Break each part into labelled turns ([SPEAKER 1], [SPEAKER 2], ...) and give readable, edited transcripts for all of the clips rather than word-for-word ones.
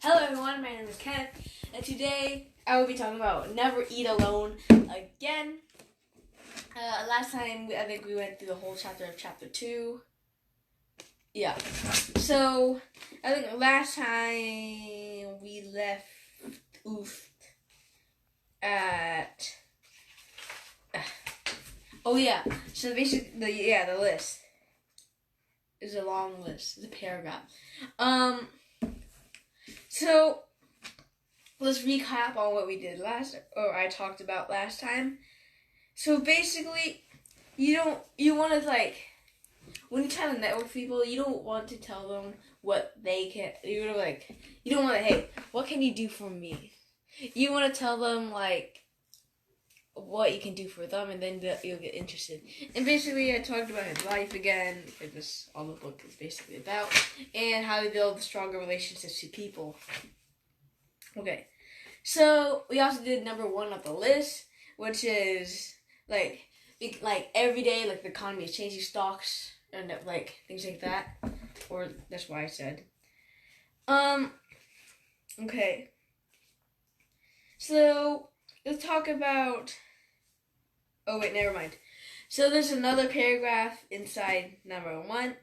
[SPEAKER 1] Hello everyone, my name is Kenneth, and today I will be talking about never eat alone again. Last time, I think we went through the whole chapter of chapter 2. Yeah. So, I think last time we left at... oh yeah, so basically, the list. It's a long list. It's a paragraph. So, let's recap on what we did I talked about last time. So basically, you want to when you try to network with people, you don't want to tell them what they can, you don't want to, hey, what can you do for me? You want to tell them, what you can do for them, and then you'll get interested. And basically, I talked about his life again, because that's all the book is basically about, and how to build stronger relationships with people. Okay, so we also did number 1 of the list, which is every day, the economy is changing, stocks and things like that, or that's what I said. Okay, so let's talk about. Oh wait, never mind. So there's another paragraph inside number 1.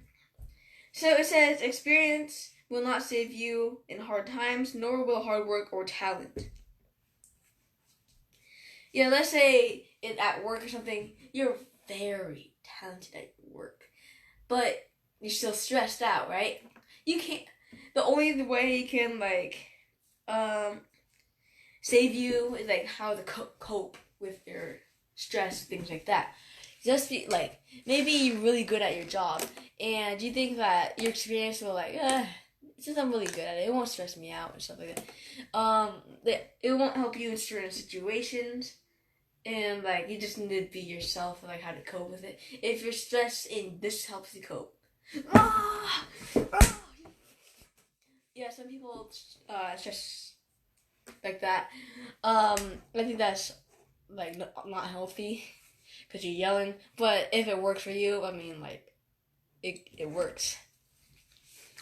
[SPEAKER 1] So it says, experience will not save you in hard times, nor will hard work or talent. Yeah, let's say at work or something, you're very talented at work, but you're still stressed out, right? You can't. The only way you can save you is how to cope with your stress, things like that. Just be maybe you're really good at your job, and you think that your experience will since I'm really good at it, it won't stress me out and stuff like that. It won't help you in certain situations, and you just need to be yourself and how to cope with it. If you're stressed, and this helps you cope. Yeah, some people stress like that. I think that's not healthy because you're yelling. But if it works for you, I mean, it works.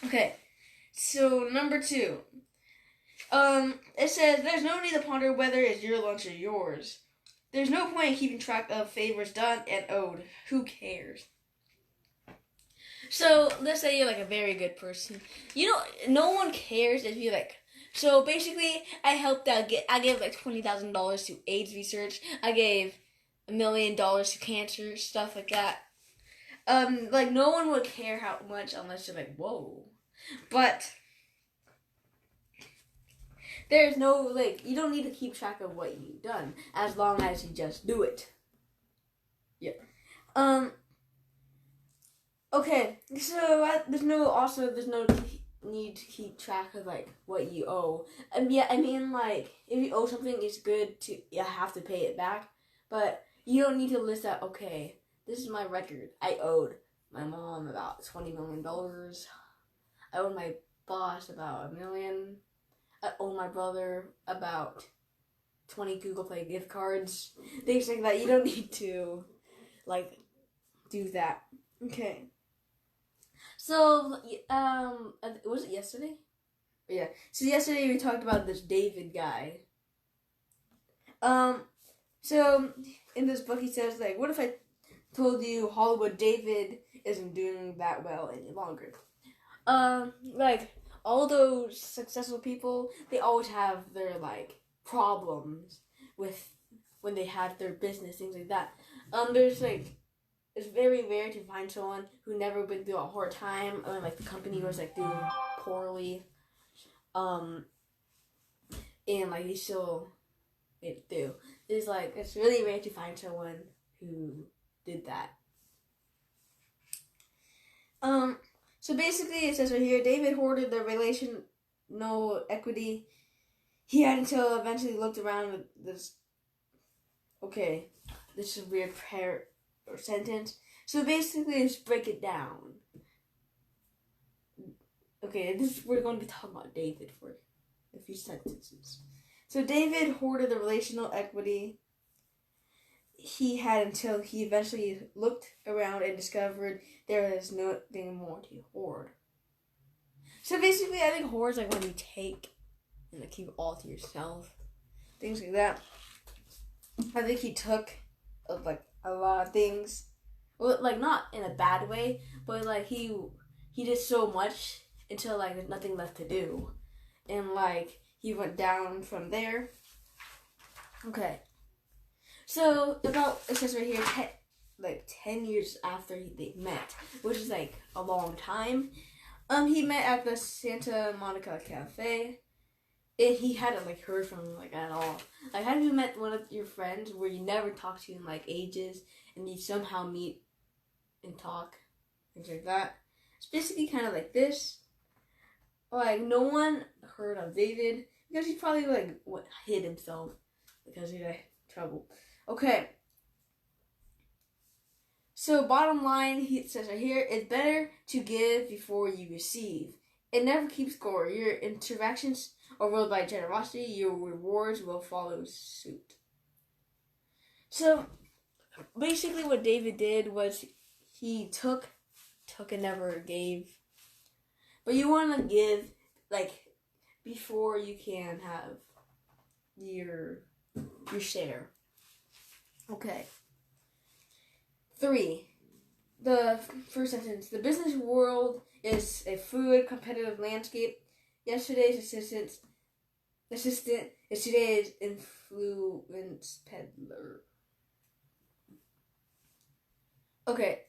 [SPEAKER 1] Okay, so number 2. It says there's no need to ponder whether it's your lunch or yours. There's no point in keeping track of favors done and owed. Who cares? So let's say you're a very good person. No one cares if you So basically, I helped out. I gave $20,000 to AIDS research. I gave $1 million to cancer, stuff like that. No one would care how much unless you're whoa. But there's no you don't need to keep track of what you've done as long as you just do it. Yeah. Okay. So there's no need to keep track of what you owe. I mean, if you owe something, it's good to you have to pay it back, but you don't need to list out. Okay, this is my record. I owed my mom about $20 million. I owed my boss about $1 million. I owe my brother about 20 Google Play gift cards. Things like that. You don't need to do that. Okay. So, was it yesterday? Yeah. So yesterday we talked about this David guy. So in this book he says what if I told you Hollywood David isn't doing that well any longer? All those successful people, they always have their problems with when they have their business, things like that. There's it's very rare to find someone who never been through a hard time, or the company was doing poorly, and they still made it through. It's really rare to find someone who did that. So basically it says right here, David hoarded the relational equity he had until eventually looked around with this. Okay, this is a weird prayer or sentence. So basically, let's break it down. Okay, we're going to be talking about David for a few sentences. So David hoarded the relational equity he had until he eventually looked around and discovered there is nothing more to hoard. So basically, I think hoard is when you take and like keep it all to yourself. Things like that. I think he took like a lot of things. Well, like not in a bad way, but like he did so much until like there's nothing left to do. And like he went down from there. Okay. So about it says right here 10 years after they met, which is like a long time. He met at the Santa Monica Cafe. And he hadn't like heard from him like at all. Like, have you met one of your friends where you never talked to in like ages, and you somehow meet and talk, things like that? It's basically kind of like this. Like, no one heard of David because he probably like hid himself because he had trouble. Okay. So bottom line, he says right here, it's better to give before you receive. It never keeps score. Your interactions are ruled by generosity. Your rewards will follow suit. So basically what David did was he took and never gave. But you want to give like before you can have your share. Okay. 3. The first sentence. The business world is a fluid, competitive landscape. Yesterday's assistant is today's influence peddler. Okay.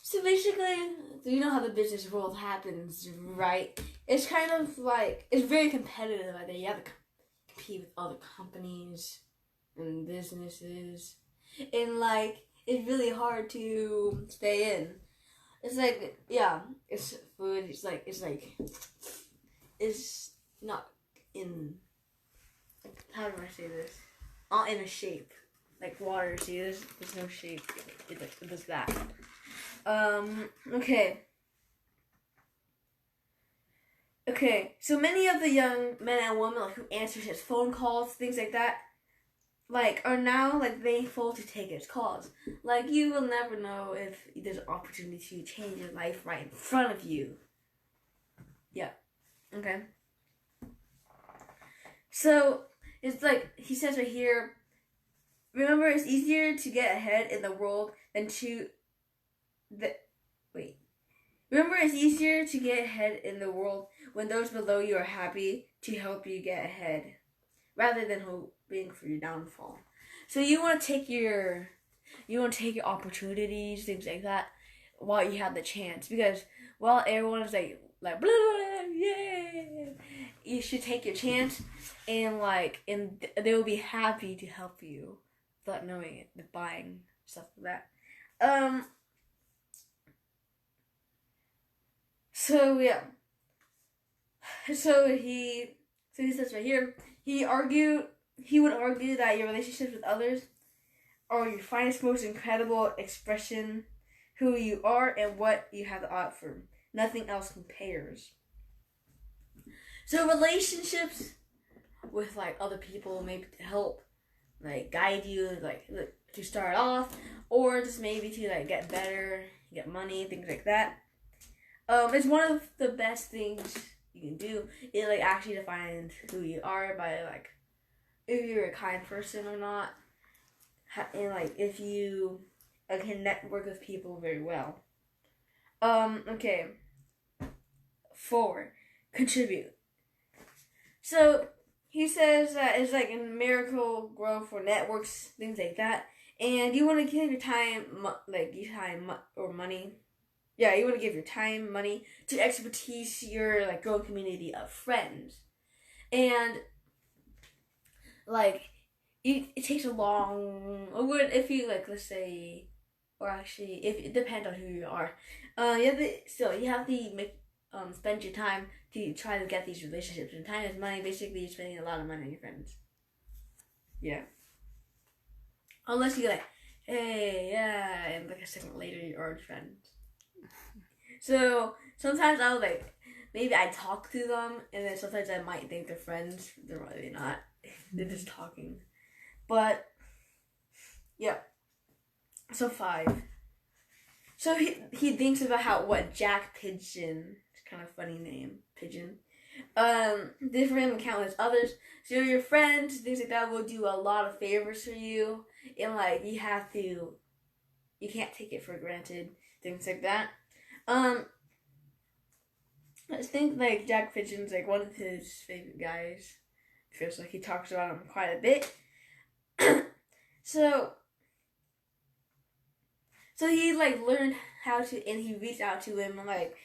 [SPEAKER 1] So basically, you know how the business world happens, right? It's kind of like, it's very competitive out there. You have to compete with other companies and businesses. And like, it's really hard to stay in. It's like, yeah, it's food. It's not in, like, how do I say this? Not in a shape. Like water, see, there's no shape. It does that. Okay. Okay, so many of the young men and women like who answer his phone calls, things like that, like are now like thankful to take his calls. Like you will never know if there's an opportunity to change your life right in front of you. Yeah. Okay. So it's like he says right here, remember it's easier to get ahead in the world than to Remember it's easier to get ahead in the world when those below you are happy to help you get ahead, rather than hoping for your downfall. So you want to take your opportunities, things like that, while you have the chance. Because while everyone is like blah, blah, blah, yeah, you should take your chance, and they will be happy to help you without knowing it, the buying stuff like that. So yeah. So he says right here, he would argue that your relationships with others are your finest, most incredible expression, who you are and what you have to offer. Nothing else compares. So relationships with like other people, maybe to help like guide you, like to start off, or just maybe to like get better, get money, things like that. It's one of the best things you can do. It like actually defines who you are by like if you're a kind person or not, and like if you can network with people very well. Okay. 4, contribute. So he says that it's like a miracle grow for networks, things like that, and you want to give your time, or money. Yeah, you want to give your time, money to expertise your like growing community of friends, and like it takes a long. If you like, let's say, or actually, if it depends on who you are, you have to make spend your time to try to get these relationships. And time is money. Basically, you're spending a lot of money on your friends. Yeah. Unless you're like, hey, yeah, and like a second later you're already friends. So sometimes I'll maybe I talk to them, and then sometimes I might think they're friends. They're really not. They're just talking. But yeah. So 5. So he thinks about what Jack Pigeon, it's kind of funny name, Pigeon, different and countless others. So your friends, things like that, will do a lot of favors for you, and like you can't take it for granted. Things like that. I think like Jack Pigeon's like one of his favorite guys. Feels like he talks about him quite a bit. so he like learned how to, and he reached out to him, and like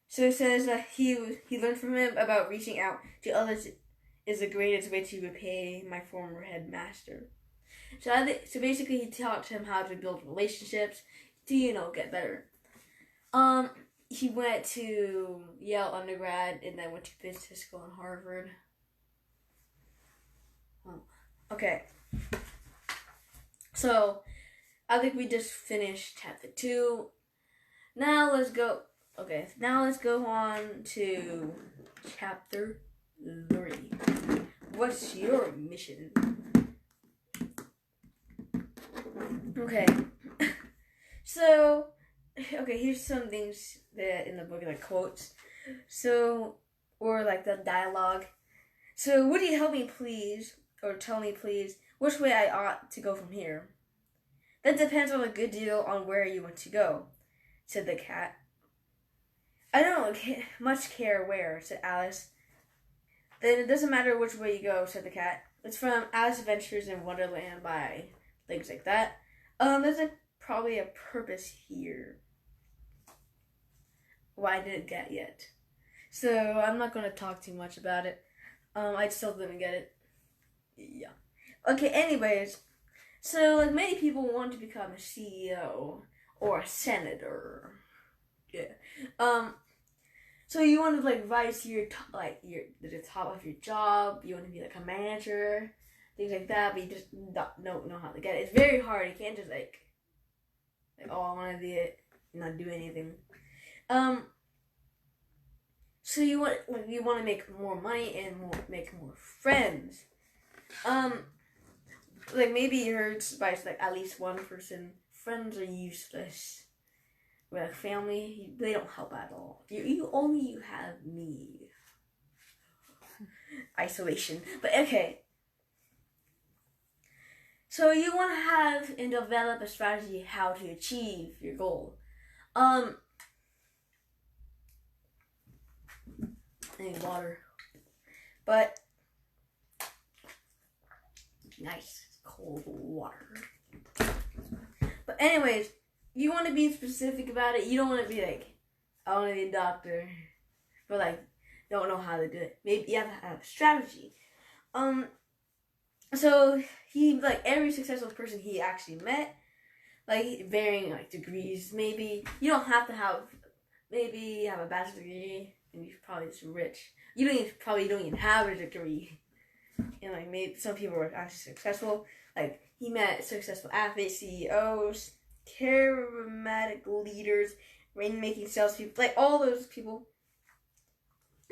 [SPEAKER 1] so it says that he learned from him about reaching out to others is the greatest way to repay my former headmaster. So basically he taught him how to build relationships to get better. He went to Yale undergrad and then went to business school in Harvard. Okay. So I think we just finished chapter 2. Now let's go on to chapter 3. What's your mission? Okay. So, here's some things that in the book, like quotes. So, or like the dialogue. So, would you help me please, or tell me please, which way I ought to go from here? That depends on a good deal on where you want to go, said the cat. I don't much care where, said Alice. Then it doesn't matter which way you go, said the cat. It's from Alice Adventures in Wonderland by things like that. There's probably a purpose here. Well, I didn't get yet. So I'm not going to talk too much about it. I still didn't get it. Yeah. Okay, anyways. So, like, many people want to become a CEO or a senator. Yeah. So you want to, like, rise to the top of your job. You want to be, like, a manager. Things like that, but you just don't know how to get it. It's very hard. You can't just, like I want to do it and not do anything. So you want to make more money and make more friends. Like maybe you heard by like at least one person. Friends are useless. Like family, they don't help at all. You have me. Isolation, but okay. So you want to have and develop a strategy how to achieve your goal. I need water. But nice cold water. But anyways, you want to be specific about it. You don't want to be like, I want to be a doctor, but like don't know how to do it. Maybe you have to have a strategy. So he, like, every successful person he actually met, like, varying, like, degrees, maybe. You don't have to have, maybe you have a bachelor's degree, and you're probably just rich. You don't even have a degree. And, like, maybe some people are actually successful. Like, he met successful athletes, CEOs, charismatic leaders, rainmaking salespeople, like, all those people.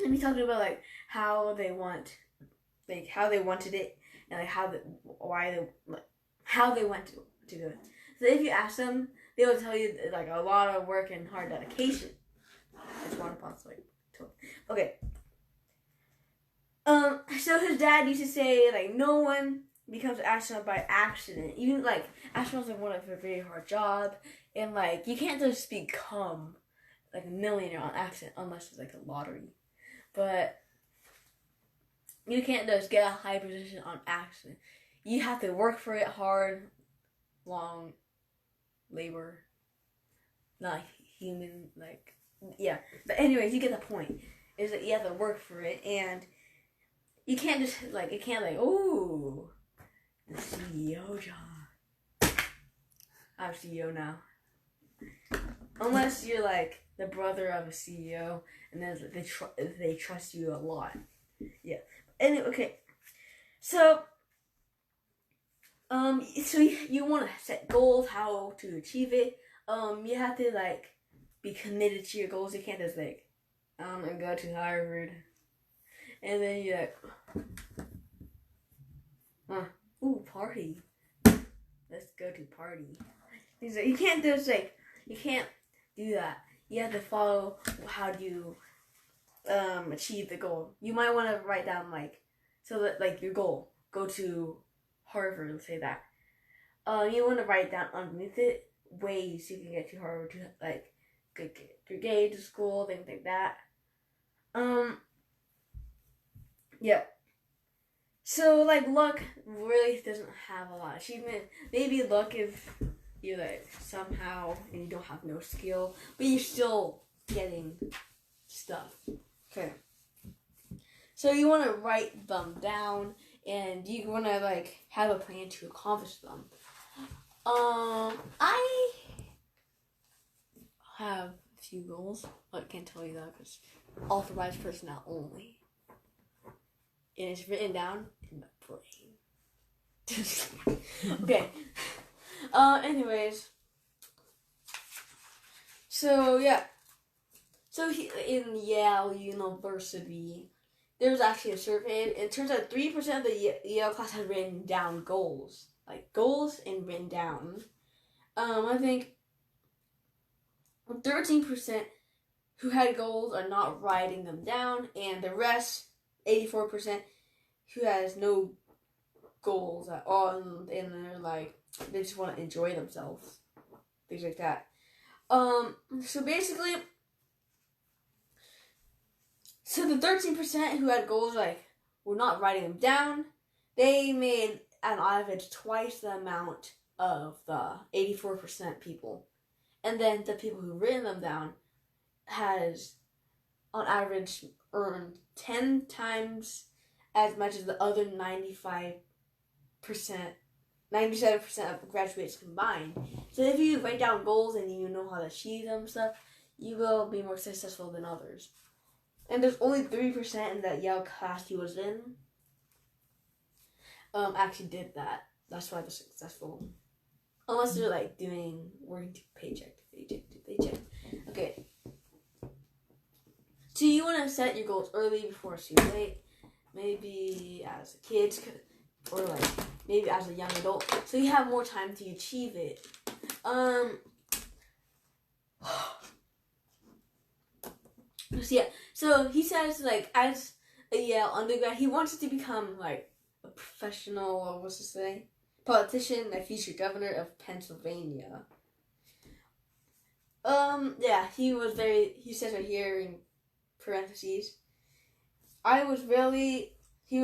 [SPEAKER 1] And he talked about, like, how they wanted it. And like how they went to do it. So if you ask them, they will tell you like a lot of work and hard dedication. That's one possible. Okay. So his dad used to say like no one becomes an astronaut by accident. Even like astronauts like one of a very hard job, and like you can't just become like a millionaire on accident unless it's like a lottery. But you can't just get a high position on accident. You have to work for it hard, long labor, not human, like, yeah. But anyways, you get the point. Is that you have to work for it, and you can't just, like, oh, the CEO job. I'm CEO now. Unless you're, like, the brother of a CEO, and then they trust you a lot. Yeah. Anyway, okay. So you want to set goals, how to achieve it. You have to, like, be committed to your goals. You can't just, like, and go to Harvard. And then you're like, ooh, party. Let's go to party. You can't just, like, you can't do that. you have to follow how do you achieve the goal. You might want to write down so that like your goal, go to Harvard, let's say that. You want to write down underneath it ways you can get to Harvard, to like get your grade to school, things like that. Yeah. So like luck really doesn't have a lot of achievement. Maybe luck if you like somehow and you don't have no skill, but you're still getting stuff. Okay. So you want to write them down, and you want to like have a plan to accomplish them. I have a few goals, but I can't tell you that because authorized personnel only. And it's written down in my brain. Okay. Anyways. So, yeah. So, in Yale University, there was actually a survey. And it turns out 3% of the Yale class had written down goals. Like, goals and written down. I think 13% who had goals are not writing them down. And the rest, 84%, who has no goals at all, and they're like, they just want to enjoy themselves, things like that. So basically, so the 13% who had goals like were not writing them down, they made on average twice the amount of the 84% people, and then the people who written them down has on average earned 10 times as much as the other 97% of graduates combined. So if you write down goals and you know how to achieve them and stuff, you will be more successful than others. And there's only 3% in that Yale class he was in actually did that. That's why they're successful. Unless they're like working to paycheck to paycheck to paycheck. Okay. So you want to set your goals early before it's too late. Maybe as a kid, or like maybe as a young adult, so you have more time to achieve it. So yeah, so he says like as a Yale undergrad, he wants to become like a professional, or what's to say, politician, a future governor of Pennsylvania. Yeah, he says right here in parentheses, he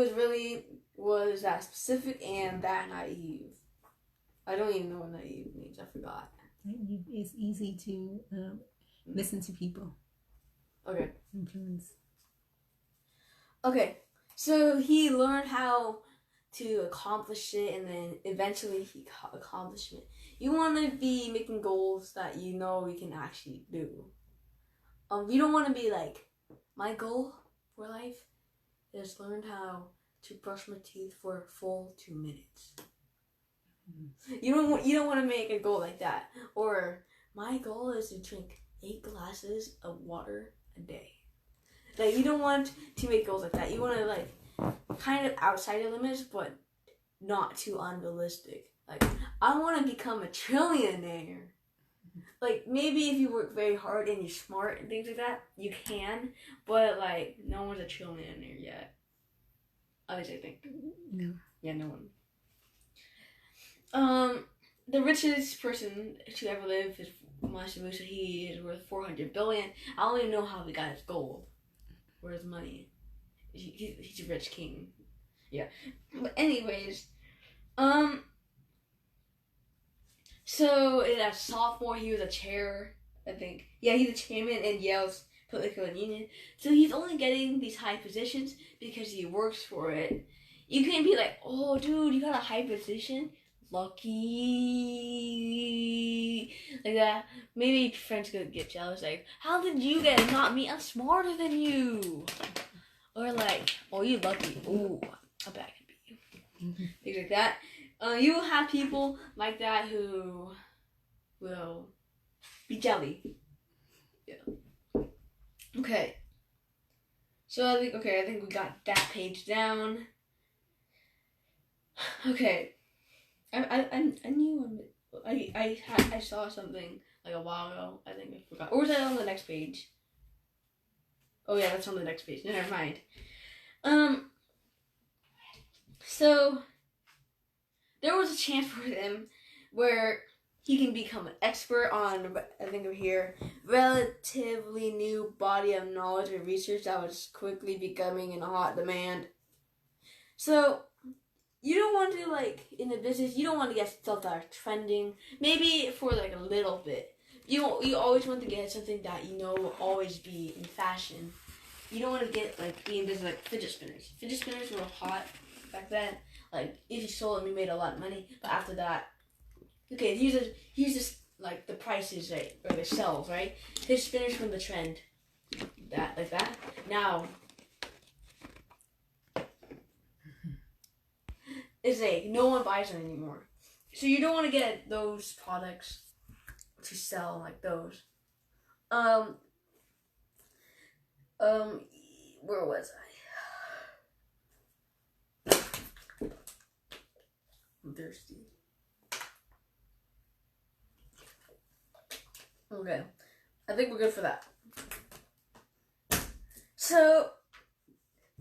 [SPEAKER 1] was that specific and that naive. I don't even know what naive means. I forgot.
[SPEAKER 2] It's easy to listen to people.
[SPEAKER 1] Okay.
[SPEAKER 2] Influence.
[SPEAKER 1] Okay. So he learned how to accomplish it, and then eventually he accomplished it. You want to be making goals that you know you can actually do. You don't want to be like, my goal for life is learn how to brush my teeth for a full 2 minutes. You don't want to make a goal like that. Or my goal is to drink 8 glasses of water a day. Like, you don't want to make goals like that. You want to like kind of outside your limits, but not too unrealistic. Like, I want to become a trillionaire. Like, maybe if you work very hard and you're smart and things like that, you can. But like, no one's a trillionaire yet. At least I think.
[SPEAKER 2] No.
[SPEAKER 1] Yeah, no one. The richest person to ever live is Master Musa. He is worth $400 billion. I don't even know how he got his gold or his money. He's a rich king. Yeah. But anyways, so as a sophomore, he was a chair, I think. Yeah, he's a chairman in Yale's political union. So he's only getting these high positions because he works for it. You can't be like, oh, dude, you got a high position? Lucky. Like that. Maybe friends could get jealous. Like, how did you get it? Not me. I'm smarter than you. Or like, oh, you lucky. Ooh, I bet I could beat you. Things like that. You will have people like that who will be jelly. Yeah. Okay. So I think we got that page down. Okay. I knew I saw something like a while ago. I think I forgot. Or was that on the next page? Oh yeah, that's on the next page. Never mind. So there was a chance for him where he can become an expert on, I think over here, relatively new body of knowledge and research that was quickly becoming in hot demand. So you don't want to, like, in the business, you don't want to get stuff that are trending. Maybe for like a little bit. You always want to get something that you know will always be in fashion. You don't want to get like be in business like fidget spinners. Fidget spinners were hot back then. Like if you sold them, you made a lot of money. But after that, okay, here's just like the prices, right, or the sales, right? Fidget spinners from the trend, that like that. Now it's like no one buys them anymore. So you don't want to get those products to sell like those. Where was I? I'm thirsty. Okay, I think we're good for that. So,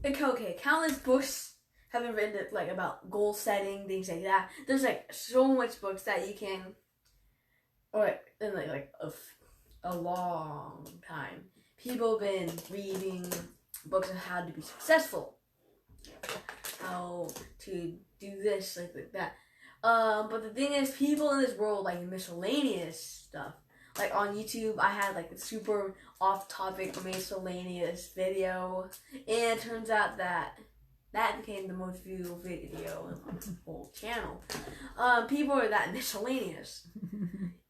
[SPEAKER 1] okay, countless books have been written like about goal setting, things like that. There's like so much books that you can, or in like a long time, people have been reading books on how to be successful, how to do this, like that. But the thing is, people in this world like miscellaneous stuff. Like on YouTube, I had like a super off-topic miscellaneous video, and it turns out that became the most viewed video in my whole channel. People are that miscellaneous.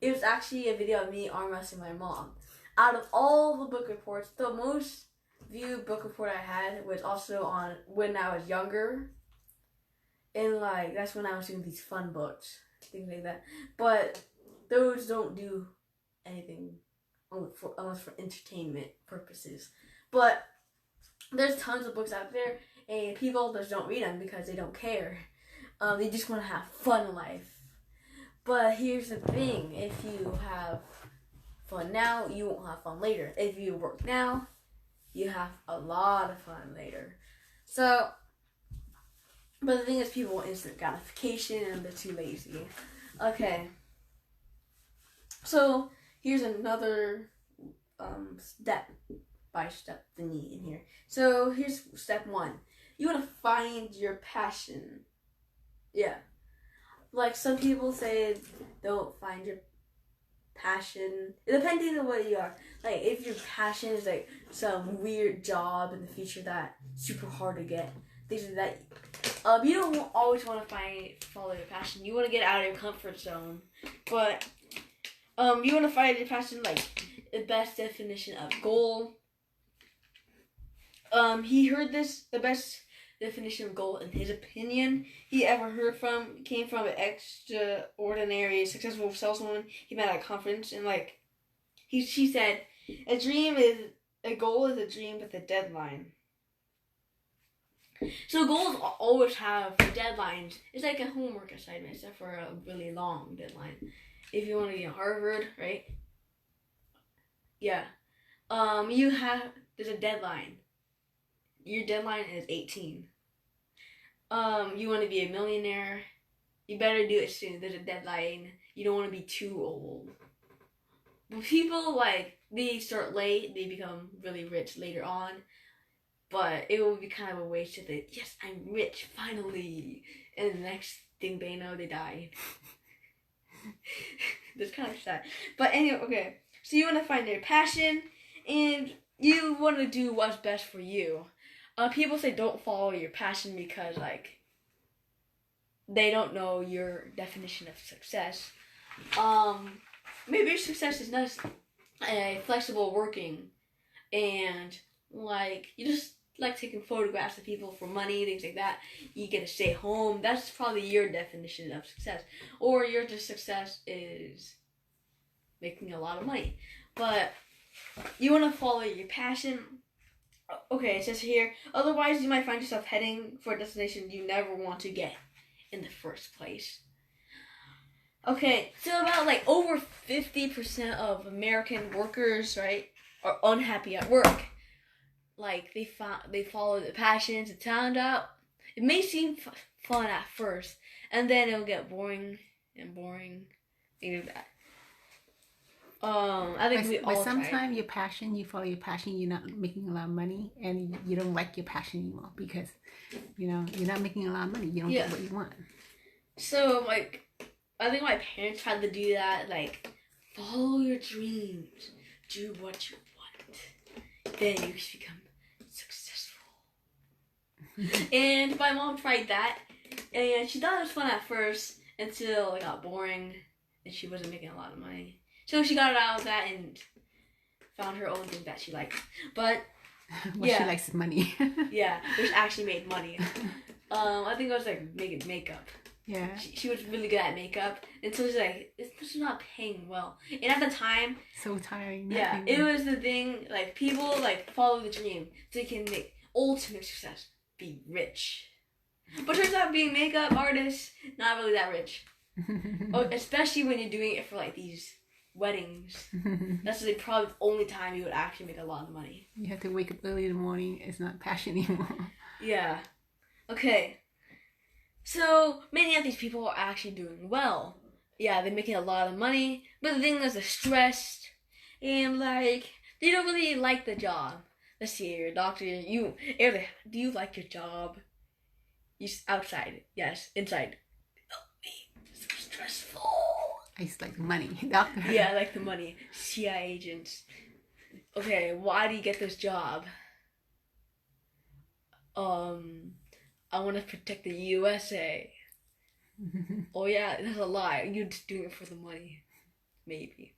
[SPEAKER 1] It was actually a video of me arm wrestling my mom. Out of all the book reports, the most viewed book report I had was also on when I was younger. And like, that's when I was doing these fun books, things like that. But those don't do anything unless for entertainment purposes. But there's tons of books out there, and people just don't read them because they don't care. They just want to have fun in life. But here's the thing: if you have fun now, you won't have fun later. If you work now, you have a lot of fun later. So, but the thing is, people want instant gratification, and they're too lazy. Okay. So here's another step-by-step thingy in here. So here's step 1. You want to find your passion. Yeah. Like some people say don't find your passion. Depending on what you are. Like if your passion is like some weird job in the future that's super hard to get, things like that. You don't always want to follow your passion. You want to get out of your comfort zone. But you want to find your passion, like the best definition of goal. He heard this, the best definition of goal in his opinion he ever heard from came from an extraordinary successful saleswoman he met at a conference, and like she said, a goal is a dream with a deadline. So goals always have deadlines. It's like a homework assignment, except for a really long deadline. If you want to get Harvard, right? Yeah. There's a deadline. Your deadline is 18. You want to be a millionaire, you better do it soon. There's a deadline. You don't want to be too old. When people, like, they start late, they become really rich later on. But it will be kind of a waste to think, yes, I'm rich, finally. And the next thing they know, they die. That's kind of sad. But anyway, okay. So you want to find your passion, and you want to do what's best for you. People say don't follow your passion because, like, they don't know your definition of success. Maybe your success is not flexible working, and, like, you just like taking photographs of people for money, things like that. You get to stay home. That's probably your definition of success. Or your success is making a lot of money. But you want to follow your passion. Okay, it says here, otherwise you might find yourself heading for a destination you never want to get in the first place. Okay, so about like over 50% of American workers, right, are unhappy at work. Like they follow their passions and talent out. It may seem fun at first, and then it'll get boring and boring. Things like that. I think we all.
[SPEAKER 2] But sometimes you follow your passion, you're not making a lot of money, and you don't like your passion anymore because, you're not making a lot of money. You don't get what you want.
[SPEAKER 1] So like, I think my parents had to do that. Like, follow your dreams, do what you want, then you can become successful. And my mom tried that, and she thought it was fun at first until it got boring, and she wasn't making a lot of money. So she got out of that and found her own thing that she liked. But
[SPEAKER 2] she likes money.
[SPEAKER 1] Yeah, which actually made money. I think it was like making makeup.
[SPEAKER 2] Yeah.
[SPEAKER 1] She was really good at makeup, and so she's like, this is not paying well. And at the time,
[SPEAKER 2] so tiring.
[SPEAKER 1] Yeah, it was the thing. Like people like follow the dream so they can make ultimate success, be rich. But turns out being makeup artists not really that rich. Especially when you're doing it for like these weddings. That's like probably the only time you would actually make a lot of money.
[SPEAKER 2] You have to wake up early in the morning. It's not passion anymore.
[SPEAKER 1] Yeah. Okay. So many of these people are actually doing well. Yeah, they're making a lot of money, but the thing is they're stressed and like they don't really like the job. Let's see here, doctor. Do you like your job? You outside, yes. Inside, so stressful.
[SPEAKER 2] I just like the money, doctor.
[SPEAKER 1] Yeah, I like the money. CIA agents. Okay, why do you get this job? I want to protect the USA. Oh yeah, that's a lie. You're just doing it for the money, maybe.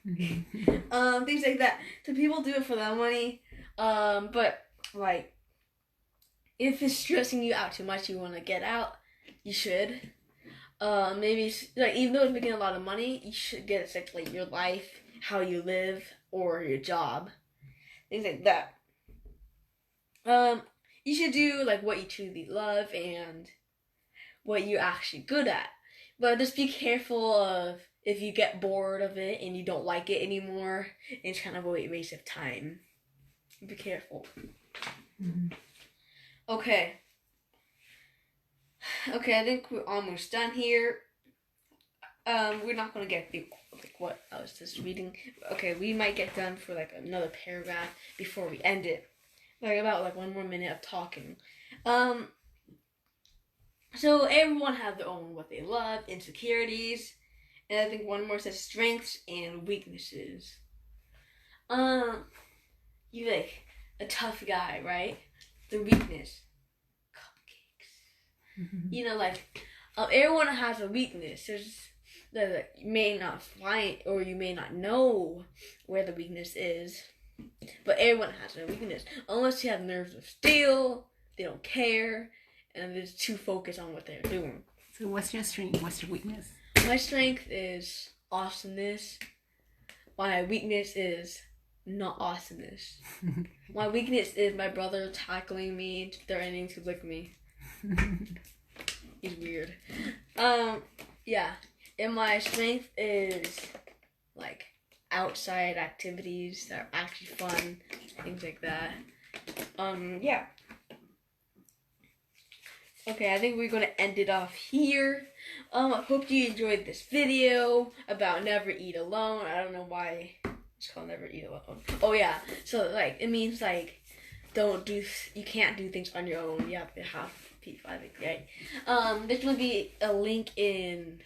[SPEAKER 1] Things like that. So people do it for the money. But like, if it's stressing you out too much, you want to get out. You should. Maybe like even though it's making a lot of money, you should get essentially your life, how you live, or your job, things like that. You should do like what you truly love and what you're actually good at, but just be careful of if you get bored of it and you don't like it anymore. It's kind of a waste of time. Be careful. Okay, I think we're almost done here. We're not gonna get through like what I was just reading. Okay, we might get done for like another paragraph before we end it. Like about like 1 more minute of talking. So everyone has their own what they love, insecurities, and I think one more says strengths and weaknesses. You like a tough guy, right? The weakness, cupcakes. Like everyone has a weakness. There's that you may not find or you may not know where the weakness is, but everyone has a weakness. Unless you have nerves of steel, they don't care, and they're too focused on what they're doing.
[SPEAKER 2] So what's your strength? What's your weakness?
[SPEAKER 1] My strength is awesomeness. My weakness is not awesomeness. My weakness is my brother tackling me and threatening to lick me. He's weird. Yeah. And my strength is like outside activities that are actually fun, things like that. Yeah. Okay, I think we're gonna end it off here. I hope you enjoyed this video about never eat alone. I don't know why it's called never eat alone. Oh yeah, so like it means like you can't do things on your own. You have to have people, I think, right? There's gonna be a link in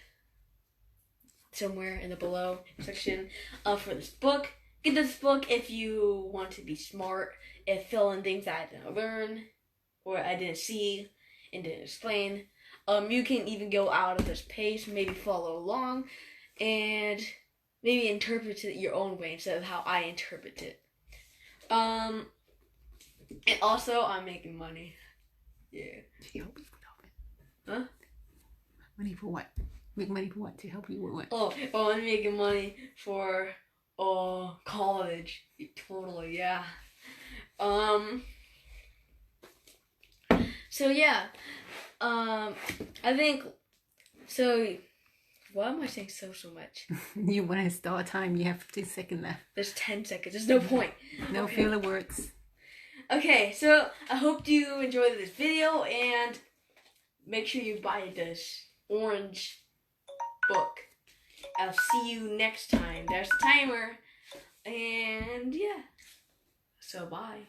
[SPEAKER 1] somewhere in the below section for this book. Get this book if you want to be smart and fill in things that I didn't learn or I didn't see and didn't explain. You can even go out of this page, maybe follow along, and maybe interpret it your own way instead of how I interpret it. And also, I'm making money. Yeah. Huh?
[SPEAKER 2] Money for what? Make money for what? To help you with what?
[SPEAKER 1] Oh, I'm making money for college. Totally, yeah. So yeah. I think so Why am I saying so much?
[SPEAKER 2] You want to start time. You have 15 seconds left.
[SPEAKER 1] There's 10 seconds. There's no point.
[SPEAKER 2] No
[SPEAKER 1] Okay.
[SPEAKER 2] filler words.
[SPEAKER 1] Okay, so I hope you enjoyed this video, and make sure you buy this orange book. I'll see you next time. There's the timer. And yeah. So bye.